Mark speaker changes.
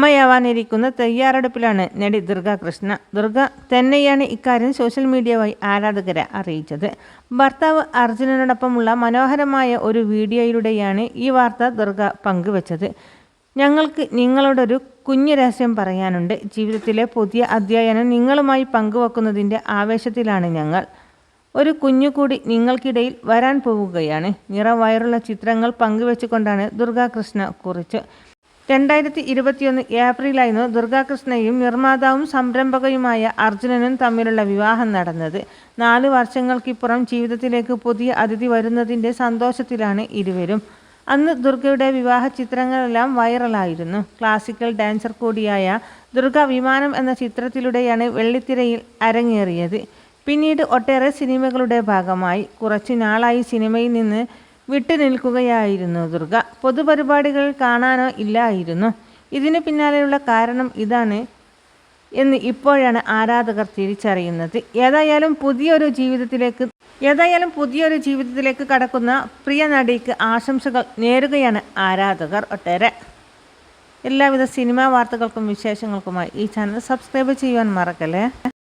Speaker 1: അമ്മയാവാനിരിക്കുന്ന തയ്യാറെടുപ്പിലാണ് നടി ദുർഗ കൃഷ്ണ. ദുർഗ തന്നെയാണ് ഇക്കാര്യം സോഷ്യൽ മീഡിയ വഴി ആരാധകരെ അറിയിച്ചത്. ഭർത്താവ് അർജുനനോടൊപ്പമുള്ള മനോഹരമായ ഒരു വീഡിയോയിലൂടെയാണ് ഈ വാർത്ത ദുർഗ പങ്കുവച്ചത്. ഞങ്ങൾക്ക് നിങ്ങളോടൊരു കുഞ്ഞു രഹസ്യം പറയാനുണ്ട്. ജീവിതത്തിലെ പുതിയ അധ്യായനം നിങ്ങളുമായി പങ്കുവെക്കുന്നതിൻ്റെ ആവേശത്തിലാണ് ഞങ്ങൾ. ഒരു കുഞ്ഞു കൂടി നിങ്ങൾക്കിടയിൽ വരാൻ പോവുകയാണ്. നിറവയറുള്ള ചിത്രങ്ങൾ പങ്കുവെച്ചുകൊണ്ടാണ് ദുർഗ കൃഷ്ണ കുറിച്ച്. 2021 ഏപ്രിലായിരുന്നു ദുർഗ കൃഷ്ണയും നിർമ്മാതാവും സംരംഭകയുമായ അർജുനനും തമ്മിലുള്ള വിവാഹം നടന്നത്. 4 വർഷങ്ങൾക്കിപ്പുറം ജീവിതത്തിലേക്ക് പുതിയ അതിഥി വരുന്നതിൻ്റെ സന്തോഷത്തിലാണ് ഇരുവരും. അന്ന് ദുർഗയുടെ വിവാഹ ചിത്രങ്ങളെല്ലാം വൈറലായിരുന്നു. ക്ലാസിക്കൽ ഡാൻസർ കൂടിയായ ദുർഗ വിമാനം എന്ന ചിത്രത്തിലൂടെയാണ് വെള്ളിത്തിരയിൽ അരങ്ങേറിയത്. പിന്നീട് ഒട്ടേറെ സിനിമകളുടെ ഭാഗമായി. കുറച്ചു നാളായി സിനിമയിൽ നിന്ന് വിട്ടുനിൽക്കുകയായിരുന്നു ദുർഗ. പൊതുപരിപാടികളിൽ കാണാനോ ഇല്ലായിരുന്നു. ഇതിനു പിന്നാലെയുള്ള കാരണം ഇതാണ് എന്ന് ഇപ്പോഴാണ് ആരാധകർ തിരിച്ചറിയുന്നത്. ഏതായാലും പുതിയൊരു ജീവിതത്തിലേക്ക് കടക്കുന്ന പ്രിയ നടിക്ക് ആശംസകൾ നേരുകയാണ് ആരാധകർ ഒട്ടേറെ. എല്ലാവിധ സിനിമാ വാർത്തകൾക്കും വിശേഷങ്ങൾക്കുമായി ഈ ചാനൽ സബ്സ്ക്രൈബ് ചെയ്യുവാൻ മറക്കല്ലേ.